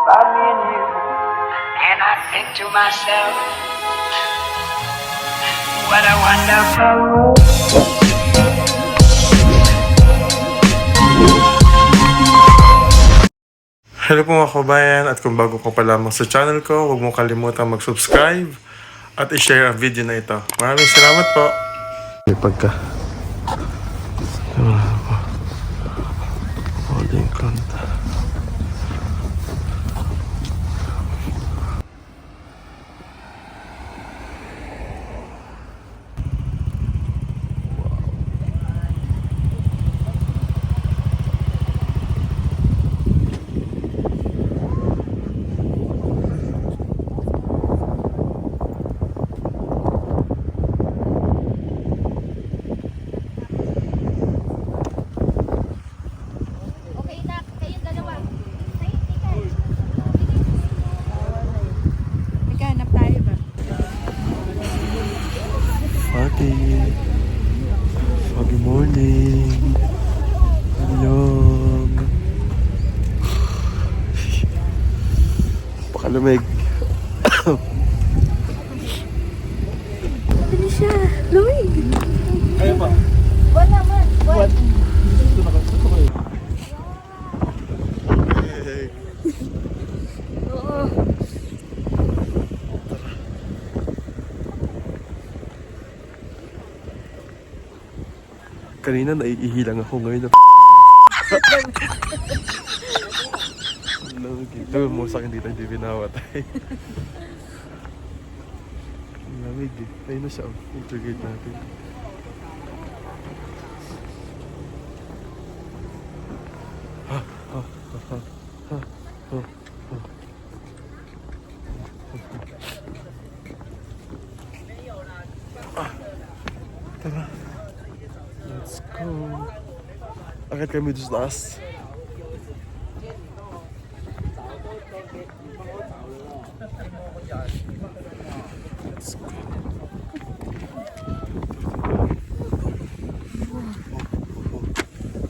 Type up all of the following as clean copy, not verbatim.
by me and you. And I think to myself, what a wonderful world. Hello po mga kabayan, at kung bago ka pa lamang sa channel ko, huwag mong kalimutang mag-subscribe at i-share ang video na ito. Maraming salamat po. Pagka holding contact. Good morning. Hello. Pakalamig. Ano siya? Lamig. Kaya pa? Wala man. What? Oo. Kanina naiihilang ako, ngayon na ito mo sa akin dito, hindi binawatay. Ang lamig eh. Ayun na siya, intergate natin. Tara. Let's go. Akit kami doon sa taas. Let's go.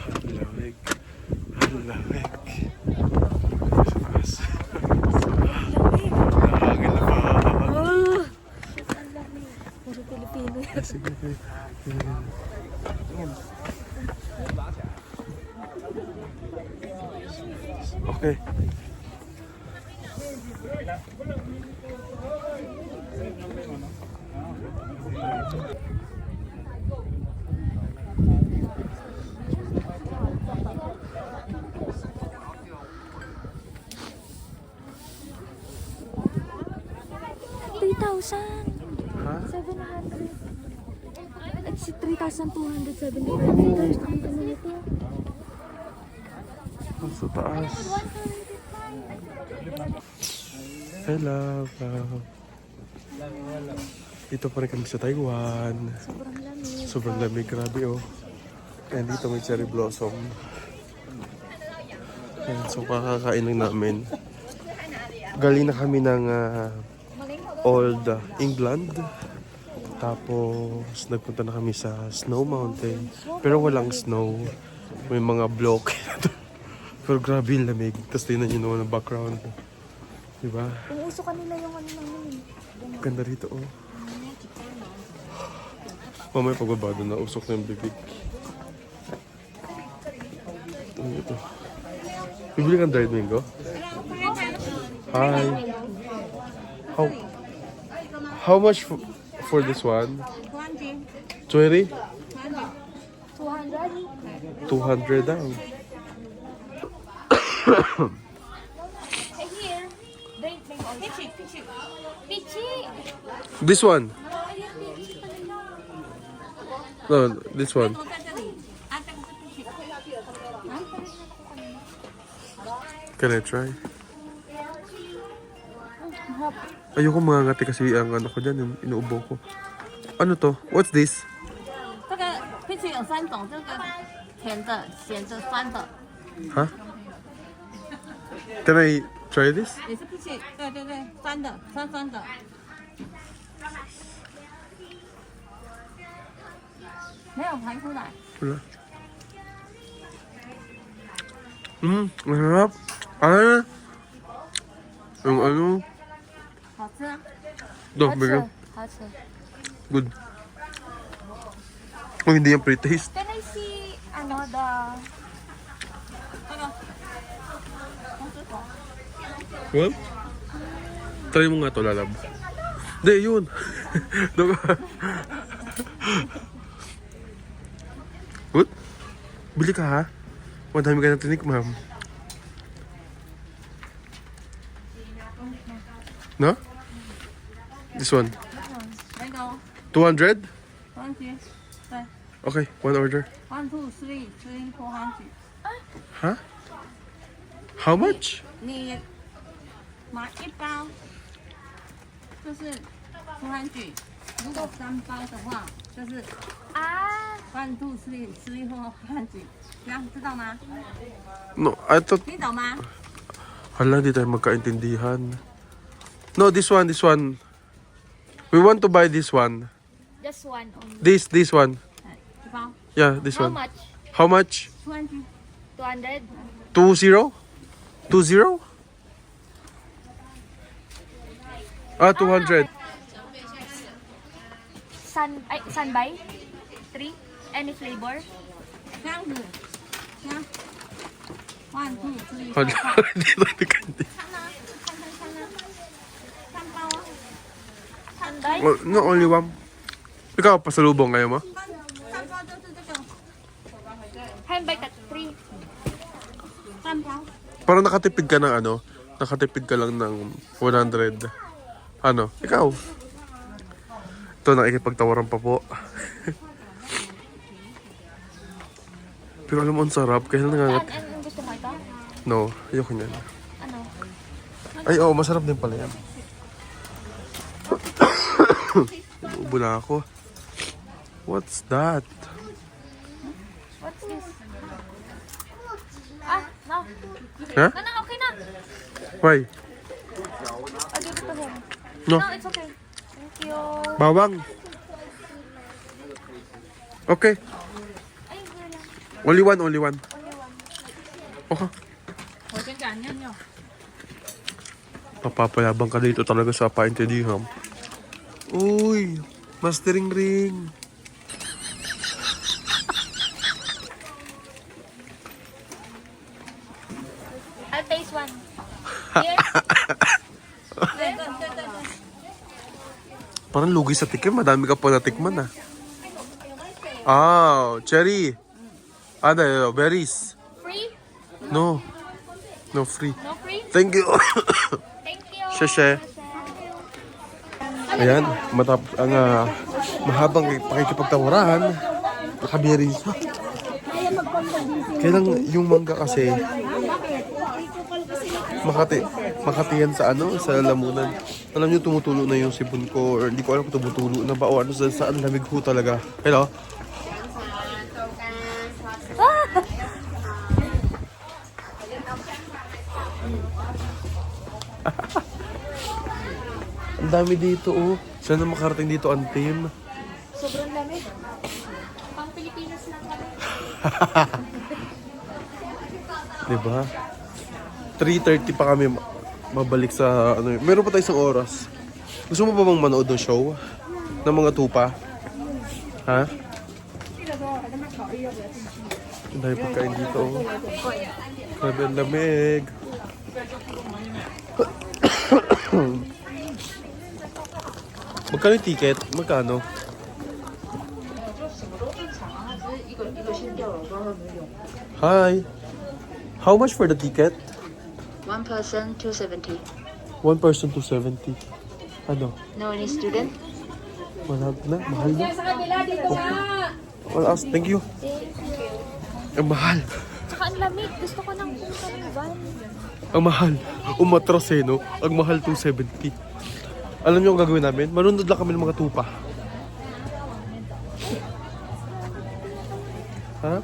Halamig. Halamig. Sa taas. Nakahangin na ba? Puro Pilipino yan. Sige. Okay. Ha? 700. At si 3,275 ang ano nito. Sa taas. Hello. Dito pa rin kami sa Taiwan. Sobrang lamig. Sobrang lamig, grabe oh. And dito may cherry blossom. Ayan, so kakakain lang namin. Galing na kami ng Old England. Tapos nagpunta na kami sa Snow Mountain. Pero walang snow. May mga block. Pero grabe yung lamig. Tapos tingnan nyo naman ang background. Diba? Umuuso kanila yung ano namin. Ganda rito oh. Mamaya pagbabado na usok na yung bibig. Ano ito? Bibili kang dried mango? Hi. How much for this one? 20? 200? 200 daw. Here. Pichi. This one? No, this one. Can I try? Ayoko mga ngati kasi ang ano ko dyan, inuubo ko. Ano to? What's this? 这个碧琪有3种，这个甜的、咸的、酸的。 Huh? Can I try this? 也是碧琪，对对对，酸的，酸酸的。没有排出来。 Wala. Masarap. Ah, Yung ano? 好吃啊。 Do, 好吃 bigyan. 好吃 Good. Oh, hindi yung pre-taste. Can I see, ano, the... 这个，红石果。 Well, try mo nga to, lalab. Hindi, yun. Doon ka. Good? Bili ka ha? Madami ka na tinik, ma'am. No? This one. 那个 200? 400，对 Okay, one order. ，1 2 3 3 400。 Huh? How much? 你买一包就是400，如果3包的话就是Ah! 1 2 3 3 400，这样知道吗？ No, I thought... 你懂吗？ Hala, di tayo magkaintindihan. No, this one, this one. We want to buy this one. Just one only. This one. 一包 Yeah, this How one. much? How much? 200。 200? 20? 20? Ah, 200. Sunby? 3? Any flavor? 这样子，这样，1 2 3 Hala, 4 hindi tayo nagkaintindihan. 3包啊， Sunby? Well, no, only one. Ikaw, pasalubong ngayon mo? 3包就是这个 Sunby tat 3. 3包。 Parang nakatipid ka ng ano? Nakatipid ka lang ng 100. Ano? Ikaw? Ito, nakikipagtawaran pa po. Pero alam mo, ang sarap. Kaya nangangat. Anong gusto mo ito? No, ayoko niyan. Ano? Ay, oo, masarap din pala yan. Inuubo na ako. What's that? What's this? Ah, no. Ha? No, okay na. Why? I'll give it to him. No. No, it's okay. Thank you. Bawang. Okay. Ay, hindi lang. Only one, only one. Only one. Okay. 我先讲尿尿。 Papapayabang ka dito talaga sa paintindiham. Uy, mastering ring. I'll taste one. Here. Parang lugi sa tikim. Madami ka pa natikman ah. Ah, cherry. Ano, berries. Free? No. No free. No free? Thank you. Thank you. Sheshe. Ayan, matapos ang mahabang pakikipagtawaran. Nakaberries. Kaya lang yung mangga kasi Makati yan sa ano, sa lamunan. Alam niyo tumutulo na yung sipon ko or hindi ko alam kung tumutulo na ba o ano saan lamig ho talaga. Hello? Ang dami dito oh. Sana makarating dito ang team. Sobrang lamig. Pang Pilipinas lang kami. Diba? 3:30 pa kami mabalik sa ano. Meron pa tayo isang oras. Gusto mo ba bang manood ng show? Ng mga tupa? Ha? Ang dami pagkain dito. Oh. Grabe ang lamig. Magkano yung ticket? Magkano? Hi. How much for the ticket? One person, 270. One person to 70. Ano? No any student? Wala na. Mahal na. Well, thank you. Ang mahal. Tsaka ang lamig. Gusto ko ng van. Ang mahal. Umatras eh, no? Ang mahal 270. Alam niyo ang gagawin namin? Manunod lang kami ng mga tupa. Ha?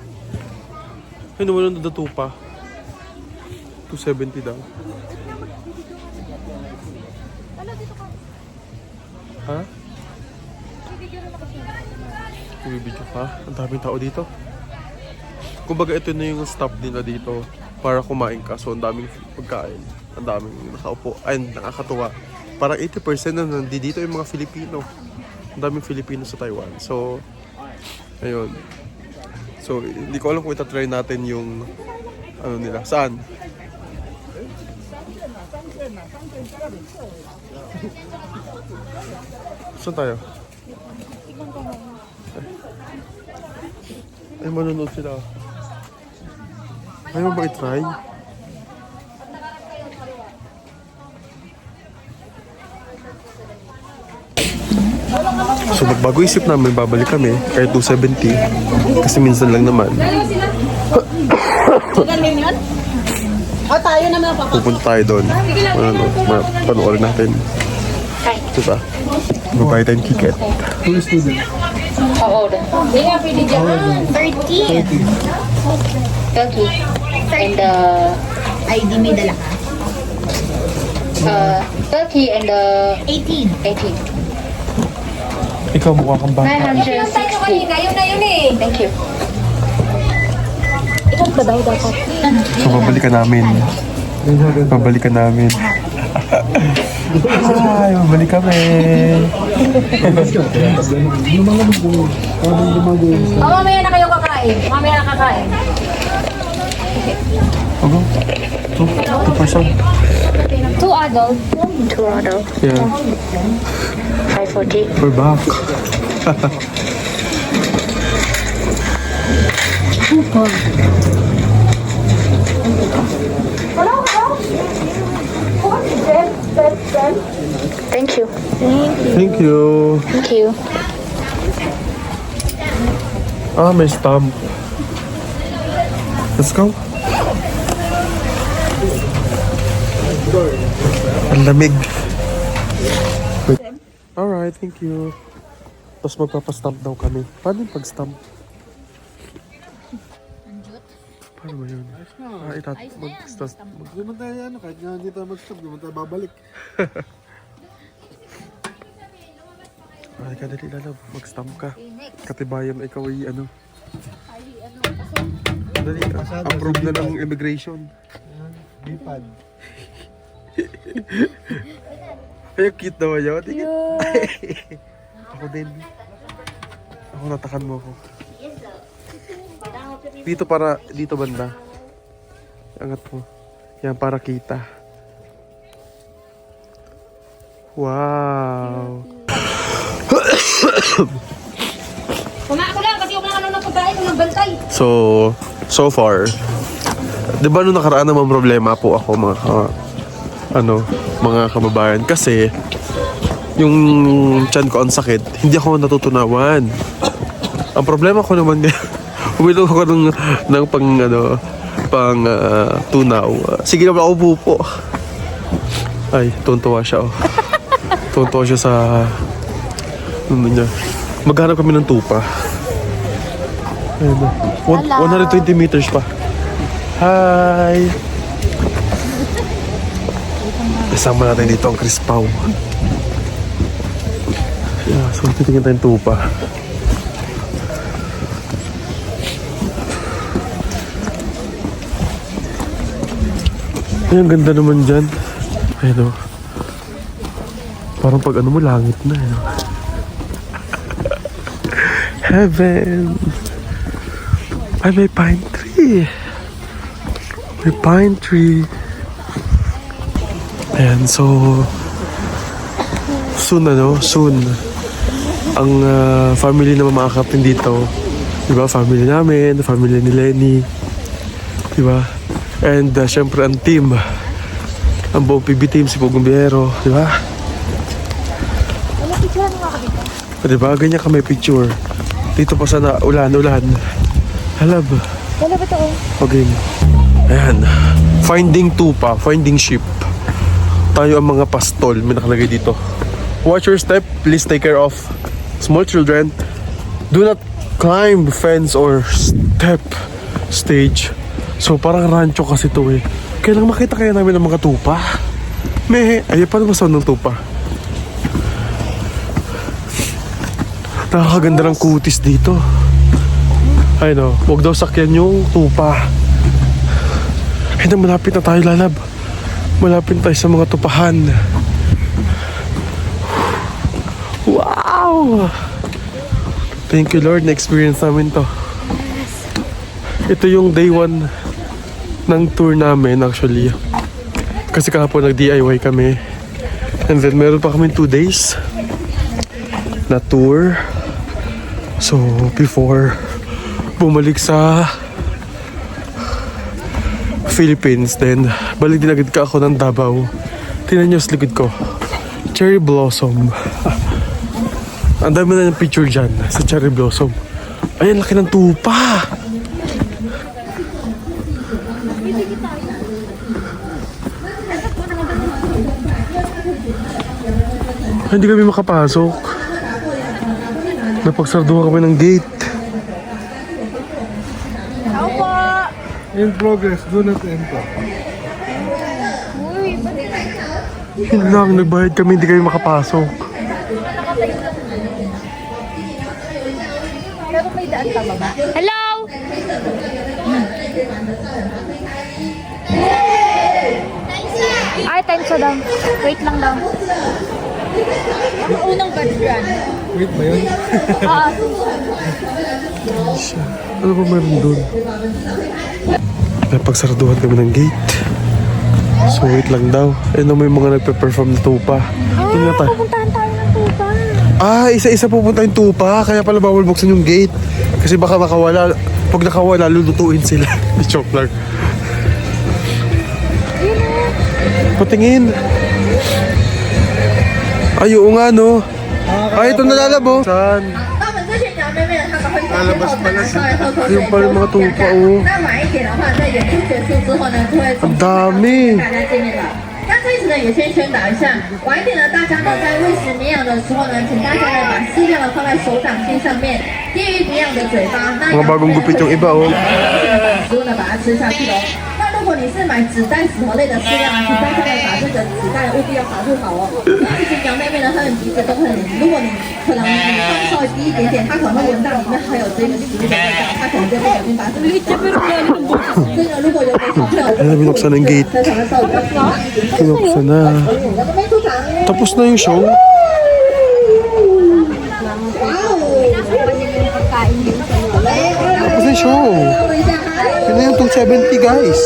Ay, manunod na tupa. 270 daw. Wala, dito ka. Ha? Bibigyan rin ako siya. Bumibidyo ka? Ang daming tao dito. Kumbaga ito na yung stop nila dito para kumain ka. So ang daming pagkain. Ang daming nakaupo. Ay, nakakatuwa. Parang 80% na nandito yung mga Filipino. Ang daming Filipino sa Taiwan. So, ayun. So, hindi ko alam kung itatry natin yung ano nila. Saan? Saan tayo? Ay, manonood sila. Ayaw mo ba i-try? So magbago isip namin, babalik kami kahit 270 kasi minsan lang naman. Pupunta tayo doon. Ano, panoorin natin. Diba? Magbayad tayong ticket. How old? 30. 30. And ID may dala ka? 30 and 18. 18. Ikaw mukha kang bata. 960. Yun na yun eh. Thank you. Ilan ba daw dapat? So babalikan namin. Babalikan namin. Ay, babalik kami. Mamaya na kayo kakain. Mamaya na kakain. Ogo. Two person. 2 adults. 2 adults. Yeah. 540. We're back. Thank you. Thank you. Thank you. Ah, may stamp. Let's go. Ang lamig. Alright, thank you. Tapos magpapastamp daw kami. Paano yung pag-stamp? Paano ba yun? Mag-stamp. Di man tayo ano, kahit nga hindi tayo mag-stop, di man tayo babalik. Ay, kadali lalab. Mag-stamp ka. Katibayan ikaw ay ano. Dali, approve na ng immigration. Bipad. Ay, cute naman yun. Ako din. Ako natakan mo ako. Dito banda. Angat mo. Yan, para kita. Wow. Kumain ko lang kasi yung mga nung pagkain ko ng bantay. So far, di ba nung nakaraan naman problema po ako mga kababayan kasi yung tiyan ko ang sakit, hindi ako natutunawan. Ang problema ko naman uminom ako ng pang tunaw. Sige naman ako pupo. Ay, tuntua siya oh. Tuntua siya sa ano niya. Maghanap kami ng tupa. Ayun na. 120 meters pa. Hi! Kasama natin dito ang Chris Pao. Yeah, so titingin tayong tupa. Ay, ang ganda naman dyan. Ayun o. Parang pag ano mo, langit na. Ayun. Heaven! Ay, may pine tree. May pine tree. Ayan, so soon ang family na mamakapin dito, diba, family namin, family ni Lenny, diba, and syempre ang team, ang buong PB team, si Pugong Biyero, diba, diba, ganyan kami picture dito pa sana ulan halab, Wala ba ito? okay, ayan, finding tupa, finding sheep. Tayo ang mga pastol, may nakalagay dito. Watch your step, please take care of small children. Do not climb fence or step stage. So parang rancho kasi to eh. Kailang makita kaya namin ng mga tupa. Ay, paano ba sound ng tupa? Nakakaganda ng kutis dito. Ay no, huwag daw sakyan yung tupa. Ay na, malapit na tayo lalab. Malapit tayo sa mga tupahan. Wow! Thank you Lord, na-experience namin to. Ito yung day 1 ng tour namin actually. Kasi kahapon nag-DIY kami. And then meron pa kami 2 days na tour. So before bumalik sa Philippines, then balik din agad ka ako ng Davao. Tingnan nyo sa likod ko, cherry blossom. Ang dami na ng picture dyan sa cherry blossom. Ayan, laki ng tupa. Hindi kami makapasok. Napagsarduhan kami ng gate. In progress, do not enter. Yun lang, nagbayad kami, hindi kami makapasok. Hello! Ay, time sa daw. Wait lang daw. Unang batch yan. Wait ba yun? Ano ba meron doon? Napagsarduhan kami ng gate. So wait lang daw. Ano, may mga nagpe-perform na tupa. Yun nga tayo. Pupuntahan tayo ng tupa. Isa-isa pupunta yung tupa. Kaya pala bawal buksan yung gate. Kasi baka nakawala. Pag nakawala, lulutuin sila. Joke lang. Patingin. Ay, oo nga, no? Ay, ito nalalabo. Saan? Lalabas pala siya. Yung pala yung mga tupa, oh. Ang dami. 那这一次呢，也先宣导一下，晚一点呢，大家呢在喂食绵羊的时候呢，请大家呢把饲料呢放在手掌心上面，低于绵羊的嘴巴。那 Mga bagong gupit yung iba, oh. 把食物呢把它吃下去喽。那如果你是买只带石头类的饲料啊，请大家呢把这个纸袋务必要保护好哦。因为其实羊妹妹呢，它们鼻子都很，如果你可能你放稍微低一点点，它可能会闻到里面还有这个食物的味道，它可能就不小心把这个。所以呢，如果有给小朋友， Ay, binuksan ng gate. 非常的受不了。 Binuksan na. Tapos na yung show. Tapos na yung show. Yun na yung 270, guys.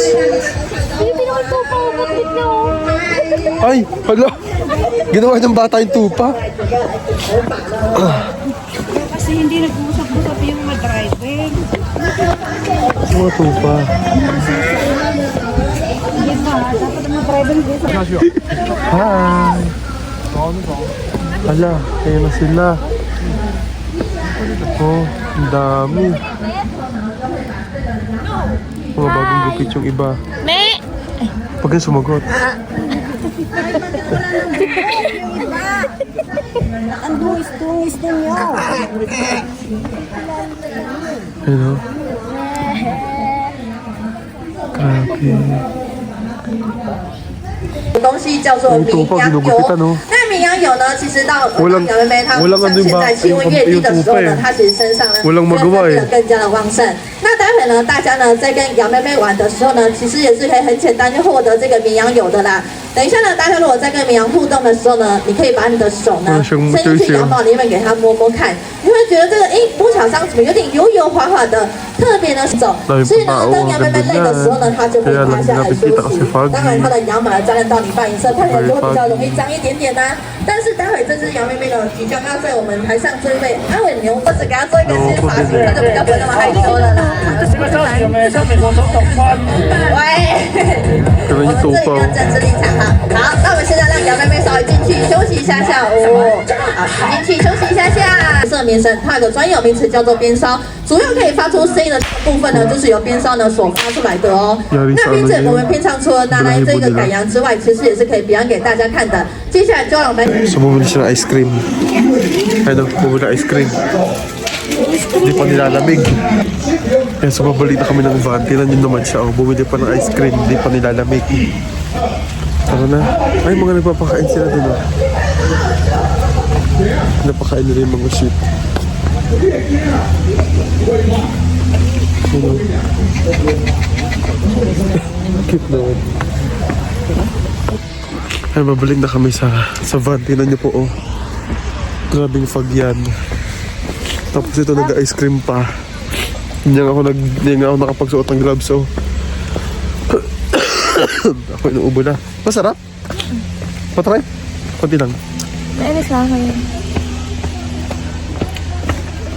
Yung pinakatupa ko, ba't nyo? Ay, hala. Ginawa ng bata yung tupa. Kasi hindi nag-uusap-usap yung mag-driving. Mga tupa. Hi. Hala, kaya na sila. Oh, ang dami. Mga bagong gupit yung iba. Me! Pag yung sumagot. Ang dungis-dungis ninyo. Hello. Grabe. 东西叫做绵羊油。那绵羊油呢，其实到羊妹妹她像现在气温越低的时候呢，它其实身上呢分泌的更加的旺盛。那待会呢，大家呢在跟羊妹妹玩的时候呢，其实也是可以很简单就获得这个绵羊油的啦。等一下呢，大家如果在跟绵羊互动的时候呢，你可以把你的手呢伸进去羊毛里面给它摸摸看，你会觉得这个摸起来上怎么有点油油滑滑的，特别的走。所以呢，当羊妹妹累的时候呢，它就会趴下来休息。当然，它的羊毛沾染到你发颜色，看起来就会比较容易脏一点点啦。但是待会这只羊妹妹呢，即将要在我们台上追位阿伟牛，或者给它做一个新发型，它就比较不会那么害羞了啦。喂，我们这里要政治立场哈。好，那我们现在让羊妹妹稍微进去休息一下下哦。好，进去休息一下下。色棉绳它有个专有名词叫做鞭梢，主要可以发出声音的部分呢，就是由鞭梢呢所发出来的哦。那并且我们平常除了拿来这个改羊之外，其实也是可以表演给大家看的。接下来就让我们 So, bumili siya ng ice cream. Ano, bumili ng ice cream. Hindi pa nilalamig. Kaya so, babalik na kami ng van. Tingnan nyo naman siya. Oh, bumili pa ng ice cream. Hindi pa nilalamig. Tara na. Ay, mga nagpapakain sila dun. Oh. Napakain nila yung mga shit. Ano? Cute naman. Ay, babalik na kami sa van. Tingnan niyo po, oh. Grabing fog yan. Tapos ito, nag-ice cream pa. Hindi nga ako nakapagsuot ng gloves, oh. Ako inuubo na. Masarap? Patry? Kunti lang. Nainis na ako yun.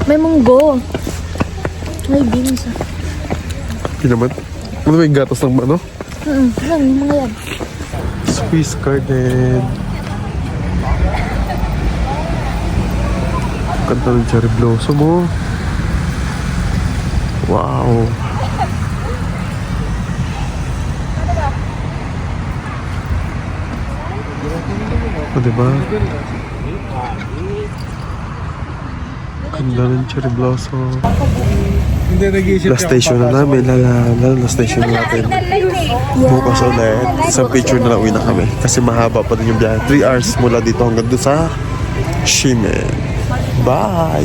May munggo. May beans. Hindi naman. Ano may gatas ng ano? Lang, yung mga yan. Swiss garden. Kanta ng cherry blossom, oh. Wow. O, diba? Ganda ng cherry blossom. Hindi nag-iisip Last station na namin. Last station na natin. Bukas ulit. Isang picture na lang uwi na kami. Kasi mahaba pa din yung biyahe. 3 hours mula dito hanggang doon sa Ximen. Bye!